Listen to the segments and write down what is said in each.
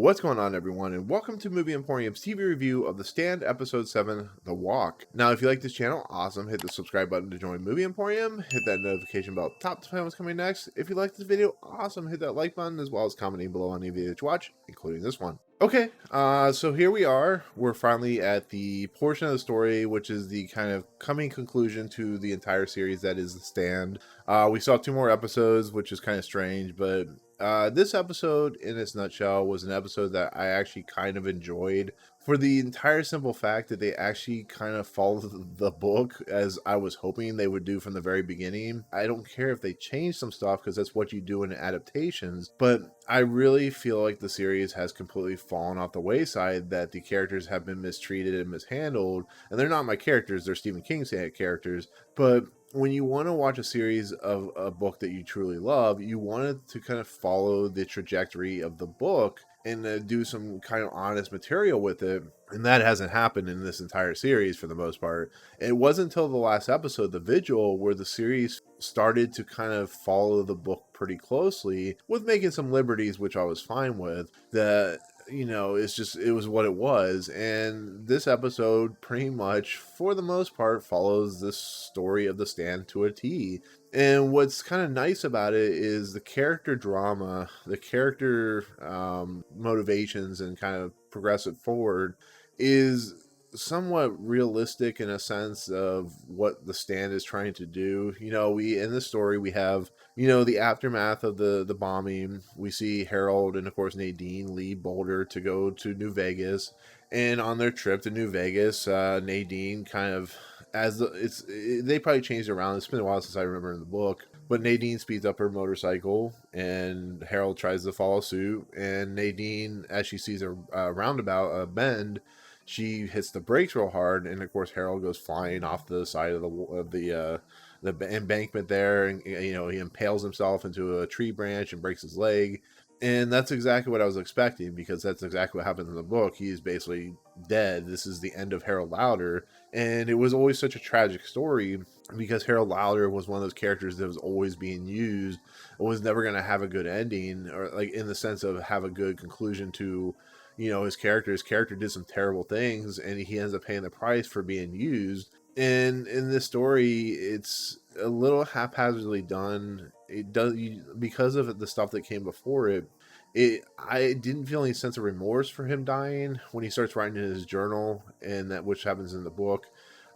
What's going on, everyone, and welcome to Movie Emporium's TV review of The Stand Episode 7, The Walk. Now, if you like this channel, awesome, hit the subscribe button to join Movie Emporium, hit that notification bell top to find what's coming next. If you like this video, awesome, hit that like button, as well as commenting below on any video that you watch, including this one. Okay, so here we are. We're finally at the portion of the story, which is the kind of coming conclusion to the entire series that is The Stand. We saw 2 more episodes, which is kind of strange, but this episode, in its nutshell, was an episode that I actually kind of enjoyed for the entire simple fact that they actually kind of followed the book as I was hoping they would do from the very beginning. I don't care if they change some stuff because that's what you do in adaptations, but I really feel like the series has completely fallen off the wayside, that the characters have been mistreated and mishandled, and they're not my characters, they're Stephen King's characters, but when you want to watch a series of a book that you truly love, you want it to kind of follow the trajectory of the book and do some kind of honest material with it. And that hasn't happened in this entire series for the most part. It wasn't until the last episode, The Vigil, where the series started to kind of follow the book pretty closely, with making some liberties, which I was fine with, that, you know, it was what it was. And this episode pretty much, for the most part, follows this story of The Stand to a T. And what's kind of nice about it is the character drama, the character motivations, and kind of progress it forward is somewhat realistic in a sense of what The Stand is trying to do. You know, in this story, we have, you know, the aftermath of the bombing. We see Harold and, of course, Nadine leave Boulder to go to New Vegas. And on their trip to New Vegas, Nadine kind of, they probably changed around. It's been a while since I remember in the book, but Nadine speeds up her motorcycle and Harold tries to follow suit. And Nadine, as she sees a roundabout, a bend, she hits the brakes real hard, and of course Harold goes flying off the side of the embankment there, and you know, he impales himself into a tree branch and breaks his leg. And that's exactly what I was expecting, because that's exactly what happened in the book. He is basically dead. This is the end of Harold Lauder, and it was always such a tragic story because Harold Lauder was one of those characters that was always being used, was never going to have a good ending, or like in the sense of have a good conclusion to, you know, his character. His character did some terrible things, and he ends up paying the price for being used. And in this story, it's a little haphazardly done. It does, because of the stuff that came before it. I didn't feel any sense of remorse for him dying when he starts writing in his journal, and that, which happens in the book.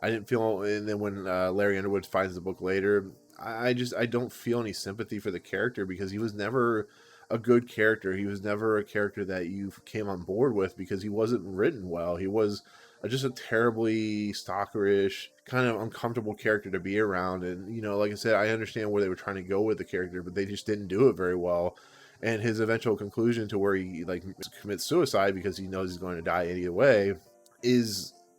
I didn't feel, and then when Larry Underwood finds the book later, I don't feel any sympathy for the character, because he was never a good character. He was never a character that you came on board with, because he wasn't written well. He was just a terribly stalkerish, kind of uncomfortable character to be around. And, you know, like I said, I understand where they were trying to go with the character, but they just didn't do it very well. And his eventual conclusion to where he like commits suicide because he knows he's going to die either way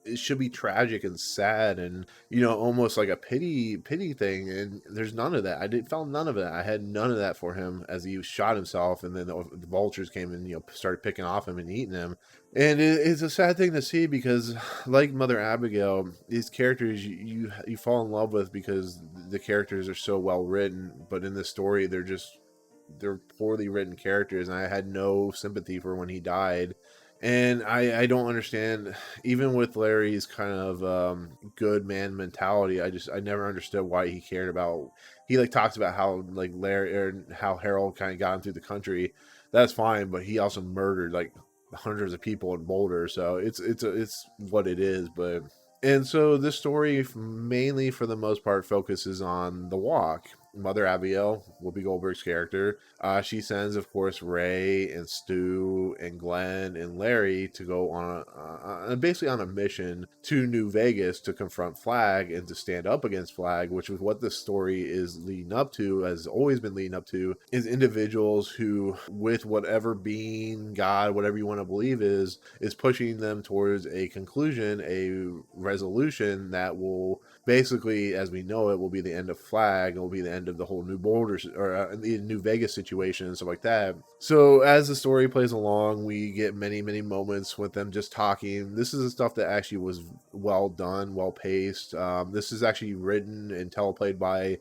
it should be tragic and sad, and, you know, almost like a pity thing. And there's none of that. Felt none of it. I had none of that for him as he shot himself, and then the vultures came and, you know, started picking off him and eating him. And it's a sad thing to see, because like Mother Abagail, these characters you fall in love with because the characters are so well written, but in this story they're poorly written characters, and I had no sympathy for when he died. And I don't understand, even with Larry's kind of good man mentality, I never understood why he cared about. He like talks about how like Larry, or how Harold kind of got him through the country. That's fine, but he also murdered like hundreds of people in Boulder, so it's what it is. But, and so this story mainly, for the most part, focuses on the walk. Mother Abagail, Whoopi Goldberg's character, she sends, of course, Ray and Stu and Glenn and Larry to go on basically on a mission to New Vegas to confront Flagg and to stand up against Flagg, which is what this story is leading up to, has always been leading up to, is individuals who, with whatever being, God, whatever you want to believe is pushing them towards a conclusion, a resolution that will basically, as we know it, will be the end of Flagg. It will be the end of the whole New Boulder or the New Vegas situation and stuff like that. So as the story plays along, we get many moments with them just talking. This is the stuff that actually was well done, well paced. This is actually written and teleplayed by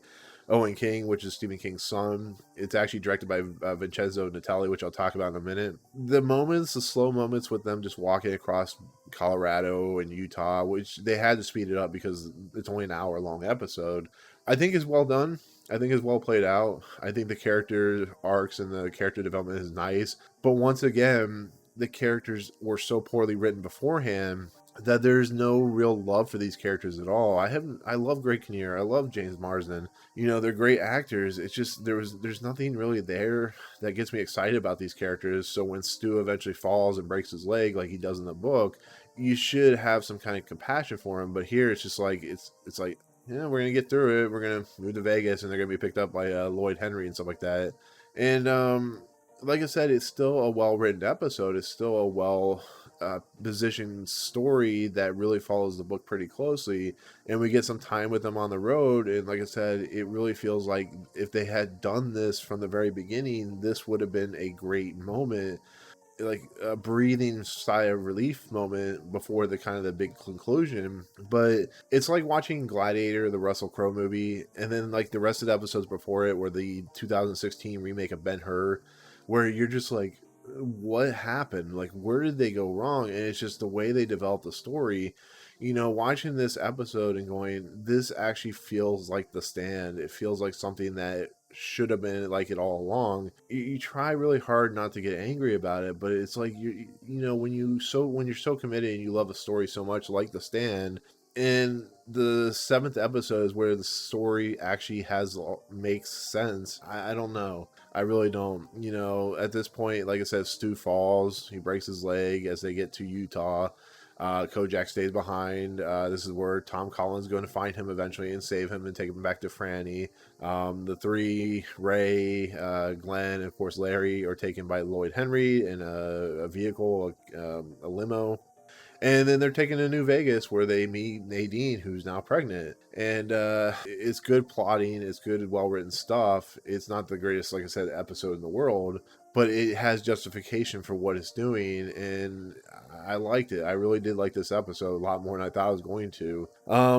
Owen King, which is Stephen King's son. It's actually directed by Vincenzo Natali, which I'll talk about in a minute. The moments, the slow moments with them just walking across Colorado and Utah, which they had to speed it up because it's only an hour long episode, I think is well done. I think is well played out. I think the character arcs and the character development is nice. But once again, the characters were so poorly written beforehand that there's no real love for these characters at all. I love Greg Kinear. I love James Marsden. You know, they're great actors. It's just there's nothing really there that gets me excited about these characters. So when Stu eventually falls and breaks his leg like he does in the book, you should have some kind of compassion for him. But here it's just like it's like, yeah, we're gonna get through it. We're gonna move to Vegas, and they're gonna be picked up by Lloyd Henry and stuff like that. And like I said, it's still a well-written episode. It's still a well-positioned story that really follows the book pretty closely. And we get some time with them on the road. And like I said, it really feels like if they had done this from the very beginning, this would have been a great moment, like a breathing sigh of relief moment before the kind of the big conclusion. But it's like watching Gladiator, the Russell Crowe movie, and then like the rest of the episodes before it were the 2016 remake of Ben-Hur, where you're just like, what happened? Like, where did they go wrong? And it's just the way they developed the story. You know, watching this episode and going, this actually feels like The Stand. It feels like something that should have been like it all along. You try really hard not to get angry about it, but it's like you know, when you're so committed and you love a story so much, like The Stand, and the 7th episode is where the story actually makes sense. I don't know. I really don't. You know, at this point, like I said, Stu falls. He breaks his leg as they get to Utah. Kojak stays behind. This is where Tom Collins is going to find him eventually and save him and take him back to Franny. The three, Ray, Glenn, and of course Larry, are taken by Lloyd Henry in a vehicle, a limo. And then they're taken to New Vegas where they meet Nadine, who's now pregnant. And it's good plotting. It's good, well-written stuff. It's not the greatest, like I said, episode in the world, but it has justification for what it's doing. And I liked it. I really did like this episode a lot more than I thought I was going to.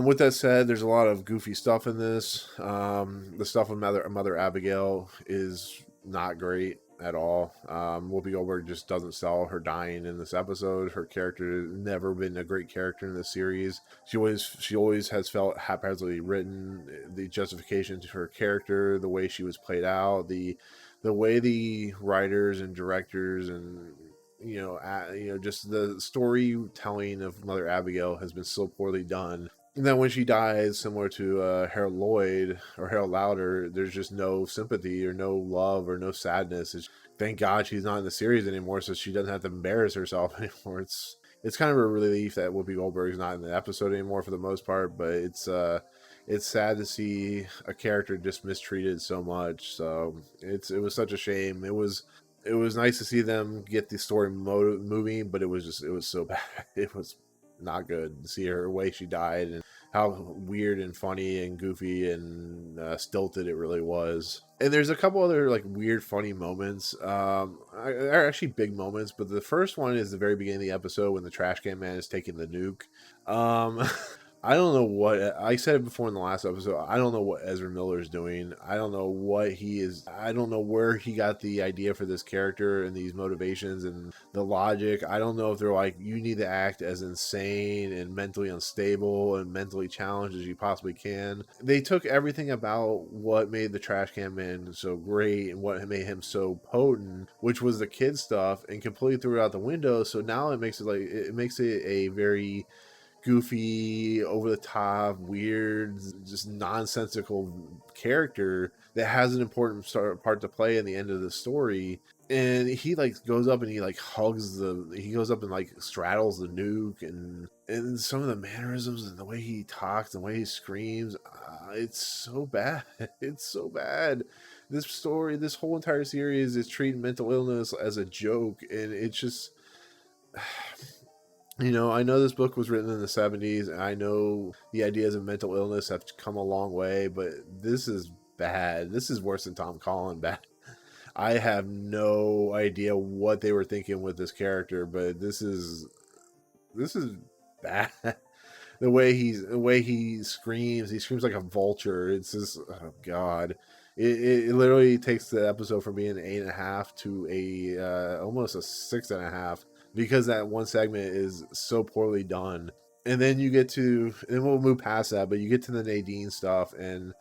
With that said, there's a lot of goofy stuff in this. The stuff with Mother Abagail is not great at all. Whoopi Goldberg just doesn't sell her dying in this episode. Her character has never been a great character in this series. She always has felt haphazardly written. The justification to her character, the way she was played out, the way the writers and directors and just the storytelling of Mother Abagail has been so poorly done. And then when she dies, similar to Harold Lloyd or Harold Lauder, there's just no sympathy or no love or no sadness. Thank God she's not in the series anymore, so she doesn't have to embarrass herself anymore. It's kind of a relief that Whoopi Goldberg is not in the episode anymore for the most part, but it's sad to see a character just mistreated so much. So it was such a shame. It was nice to see them get the story moving, but it was so bad. It was not good to see her way she died and how weird and funny and goofy and stilted it really was. And there's a couple other like weird funny moments, are actually big moments, but the first one is the very beginning of the episode when the trash can man is taking the nuke. I don't know what, I said it before in the last episode, I don't know what Ezra Miller is doing. I don't know what he is, I don't know where he got the idea for this character and these motivations and the logic. I don't know if they're like, you need to act as insane and mentally unstable and mentally challenged as you possibly can. They took everything about what made the trash can man so great and what made him so potent, which was the kid stuff, and completely threw it out the window. So now it makes it a very goofy, over the top, weird, just nonsensical character that has an important part to play in the end of the story. And he like goes up and he like he goes up and like straddles the nuke, and some of the mannerisms and the way he talks and the way he screams, it's so bad. It's so bad. This whole entire series is treating mental illness as a joke, and it's just I know this book was written in the 70s, and I know the ideas of mental illness have come a long way, but this is bad. This is worse than Tom Collins bad. I have no idea what they were thinking with this character, but this is bad. the way he screams like a vulture. It's just, oh god. It literally takes the episode from being an 8.5 to a almost a 6.5, because that one segment is so poorly done. And then and we'll move past that, but you get to the Nadine stuff, and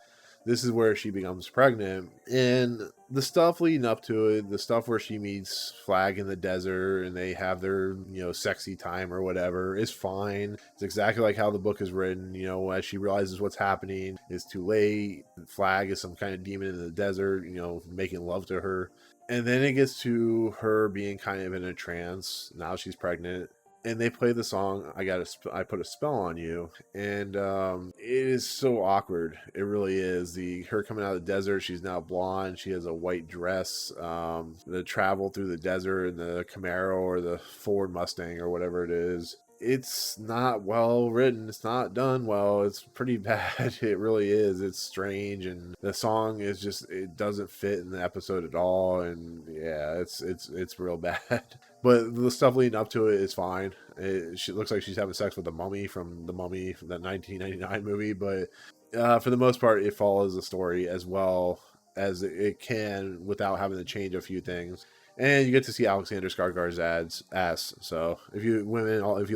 this is where she becomes pregnant. And the stuff leading up to it, the stuff where she meets Flagg in the desert and they have their, sexy time or whatever, is fine. It's exactly like how the book is written. As she realizes what's happening, it's too late. Flagg is some kind of demon in the desert, making love to her. And then it gets to her being kind of in a trance. Now she's pregnant. And they play the song I Put a Spell on You, and it is so awkward. It really is. Her coming out of the desert, she's now blonde, she has a white dress. The travel through the desert in the Camaro or the Ford Mustang or whatever it is, it's not well written. It's not done well. It's pretty bad. It really is. It's strange, and the song is just, it doesn't fit in the episode at all. And yeah, it's real bad. But the stuff leading up to it is fine. She looks like she's having sex with the mummy from that 1999 movie, but for the most part, it follows the story as well as it can without having to change a few things. And you get to see Alexander Skarsgård's ass. So if you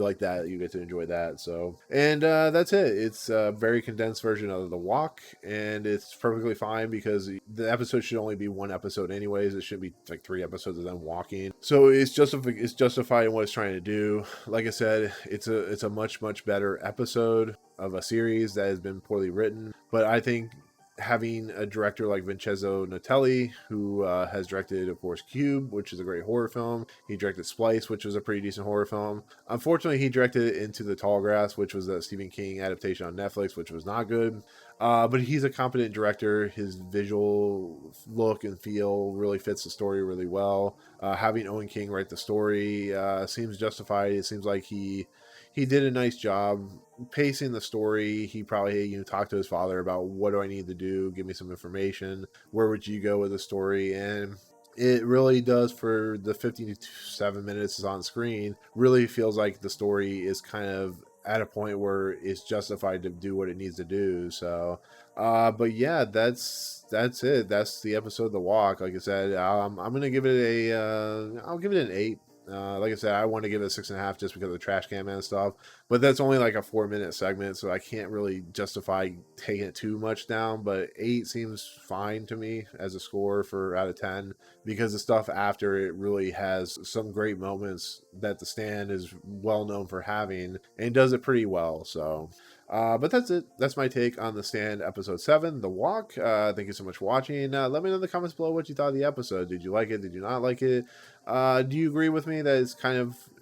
like that, you get to enjoy that. So, and that's it. It's a very condensed version of The Walk, and it's perfectly fine because the episode should only be one episode anyways. It should be like 3 episodes of them walking. So it's justified in what it's trying to do. Like I said, it's a much better episode of a series that has been poorly written. But I think having a director like Vincenzo Natali, who has directed, of course, Cube, which is a great horror film. He directed Splice, which was a pretty decent horror film. Unfortunately, he directed Into the Tall Grass, which was a Stephen King adaptation on Netflix, which was not good. But he's a competent director. His visual look and feel really fits the story really well. Having Owen King write the story seems justified. It seems like he did a nice job pacing the story. He probably talked to his father about, what do I need to do? Give me some information. Where would you go with the story? And it really does, for the 57 minutes is on screen, really feels like the story is kind of at a point where it's justified to do what it needs to do. So, but yeah, that's it. That's the episode of The Walk. Like I said, I'm gonna give it I'll give it an 8. Like I said, I want to give it a 6.5 just because of the trash can man stuff, but that's only like a 4-minute segment, so I can't really justify taking it too much down. But 8 seems fine to me as a score for out of 10, because the stuff after it really has some great moments that The Stand is well known for having, and does it pretty well. So but that's it. That's my take on The Stand episode 7, The Walk. Thank you so much for watching. Let me know in the comments below what you thought of the episode. Did you like it? Did you not like it? Do you agree with me that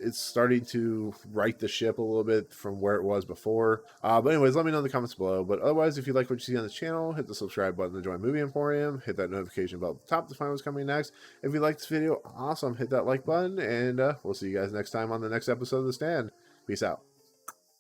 it's starting to right the ship a little bit from where it was before? But anyways, let me know in the comments below. But otherwise, if you like what you see on this channel, hit the subscribe button to join Movie Emporium. Hit that notification bell at the top to find what's coming next. If you like this video, awesome. Hit that like button, and we'll see you guys next time on the next episode of The Stand. Peace out.